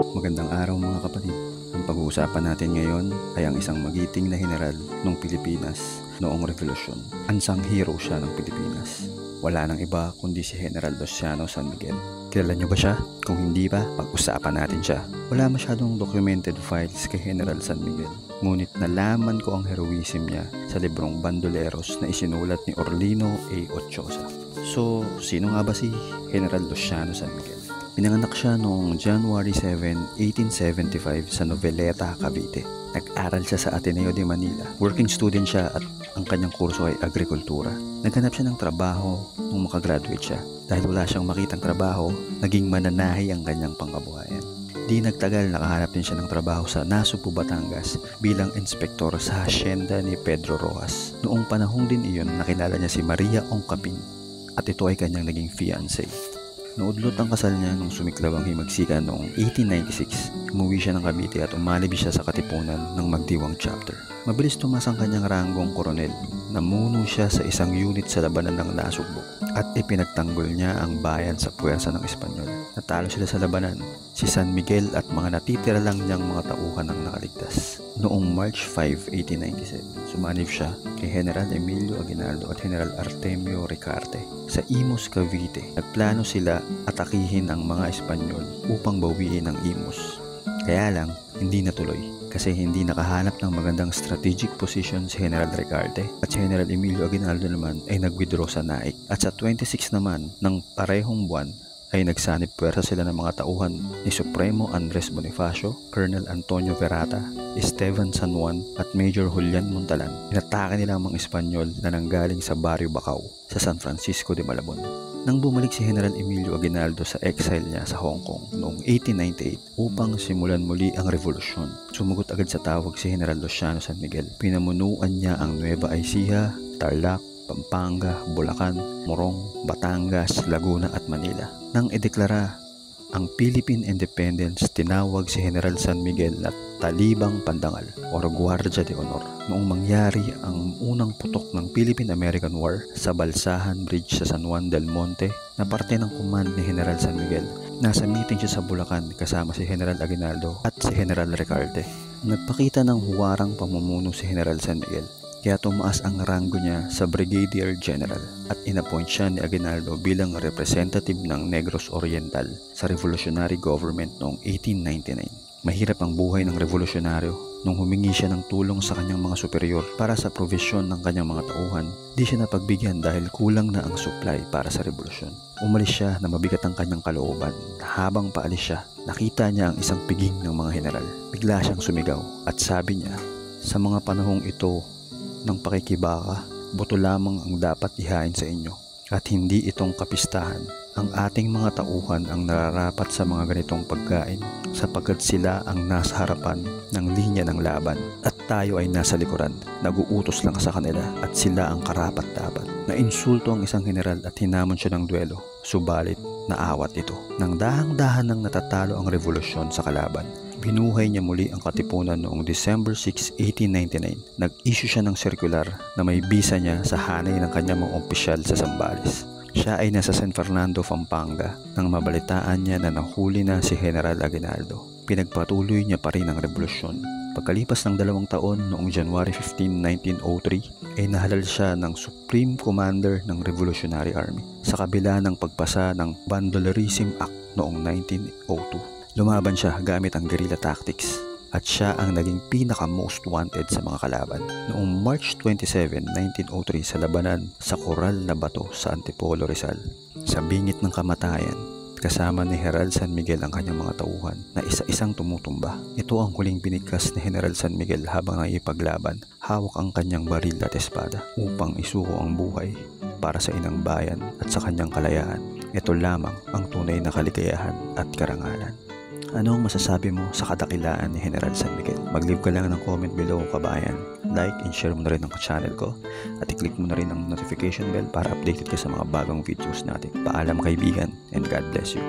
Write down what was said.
Magandang araw mga kapatid. Ang pag-uusapan natin ngayon ay ang isang magiting na general ng Pilipinas noong revolusyon. Unsung hero siya ng Pilipinas. Wala nang iba kundi si General Luciano San Miguel. Kilala niyo ba siya? Kung hindi pa, pag-usapan natin siya. Wala masyadong documented files kay General San Miguel. Ngunit nalaman ko ang heroism niya sa librong Bandoleros na isinulat ni Orlino A. Ochoa. So, sino nga ba si General Luciano San Miguel? Pinanganak siya noong January 7, 1875 sa Noveleta, Cavite. Nag-aral siya sa Ateneo de Manila. Working student siya at ang kanyang kurso ay agrikultura. Naghanap siya ng trabaho nung makagraduate siya. Dahil wala siyang makitang trabaho, naging mananahi ang kanyang pangkabuhayan. Di nagtagal, nakahanap din siya ng trabaho sa Nasugbu, Batangas bilang inspektor sa hacienda ni Pedro Rojas. Noong panahong din iyon, nakilala niya si Maria Ongkapin at ito ay kanyang naging fiancé. Naudlot ang kasal niya nung sumiklab ang himagsikan noong 1896. Umuwi siya ng Cavite at umalib siya sa katipunan ng Magdiwang chapter. Mabilis tumaas ang kanyang ranggong koronel. Namuno siya sa isang unit sa labanan ng Nasugbu at ipinagtanggol niya ang bayan sa puwersa ng Espanyol. Natalo sila sa labanan. Si San Miguel at mga natitira lang niyang mga tauhan ang nakaligtas. Noong March 5, 1897, sumanib siya kay General Emilio Aguinaldo at General Artemio Ricarte sa Imus, Cavite. Nagplano sila atakihin ang mga Espanyol upang bawiin ang Imus. Kaya lang, hindi natuloy kasi hindi nakahanap ng magandang strategic position si General Ricarte at si General Emilio Aguinaldo naman ay nag-withdraw sa Naik. At sa 26 naman ng parehong buwan ay nagsanib puwersa sila ng mga tauhan ni Supremo Andres Bonifacio, Colonel Antonio Verata, Esteban San Juan at Major Julian Montalan. Inatake nila ang mga Espanyol na nanggaling sa Barrio Bacau sa San Francisco de Malabon. Nang bumalik si General Emilio Aguinaldo sa exile niya sa Hong Kong noong 1898 upang simulan muli ang revolusyon, sumagot agad sa tawag si General Luciano San Miguel. Pinamunuan niya ang Nueva Ecija, Tarlac, Pampanga, Bulacan, Morong, Batangas, Laguna at Manila. Nang ideklara ang Philippine Independence, tinawag si General San Miguel na Talibang Pandangal o Guardia de Honor. Noong mangyari ang unang putok ng Philippine-American War sa Balsahan Bridge sa San Juan del Monte na parte ng command ni General San Miguel, nasa meeting siya sa Bulacan kasama si General Aguinaldo at si General Ricarte. Nagpakita ng huwarang pamumuno si General San Miguel. Kaya tumaas ang ranggo niya sa Brigadier General at inappoint siya ni Aguinaldo bilang representative ng Negros Oriental sa revolutionary government noong 1899. Mahirap ang buhay ng revolusyonaryo. Nung humingi siya ng tulong sa kanyang mga superior para sa provisyon ng kanyang mga tauhan, di siya napagbigyan dahil kulang na ang supply para sa revolusyon. Umalis siya na mabigat ang kanyang kalooban. Habang paalis siya, nakita niya ang isang piging ng mga general. Bigla siyang sumigaw at sabi niya, "Sa mga panahong ito ng pakikibaka, buto lamang ang dapat ihain sa inyo at hindi itong kapistahan. Ang ating mga tauhan ang nararapat sa mga ganitong pagkain sapagkat sila ang nasa harapan ng linya ng laban at tayo ay nasa likuran, naguutos lang sa kanila at sila ang karapat-dapat." Nainsulto ang isang general at hinamon siya ng duelo, subalit naawat ito. Nang dahang-dahan nang natatalo ang revolusyon sa kalaban, binuhay niya muli ang katipunan noong December 6, 1899. Nag-issue siya ng circular na may bisa niya sa hanay ng kanyang mga opisyal sa Zambales. Siya ay nasa San Fernando, Pampanga nang mabalitaan niya na nahuli na si General Aguinaldo. Pinagpatuloy niya pa rin ang revolusyon. Pagkalipas ng 2 taon noong January 15, 1903 ay nahalal siya ng Supreme Commander ng Revolutionary Army sa kabila ng pagpasa ng Bandolerism Act noong 1902. Lumaban siya gamit ang guerrilla tactics at siya ang naging pinaka-most wanted sa mga kalaban. Noong March 27, 1903 sa labanan sa Coral na Bato sa Antipolo, Rizal, sa bingit ng kamatayan, kasama ni General San Miguel ang kanyang mga tauhan na isa-isang tumutumba. Ito ang huling binigkas ni General San Miguel habang naipaglaban. Hawak ang kanyang baril at espada upang isuko ang buhay para sa inang bayan at sa kanyang kalayaan. Ito lamang ang tunay na kaligayahan at karangalan. Ano ang masasabi mo sa kadakilaan ni General San Miguel? Mag-leave ka lang ng comment below, kabayan. Like and share mo na rin ang channel ko at i-click mo na rin ang notification bell para updated ka sa mga bagong videos natin. Paalam kaibigan and God bless you.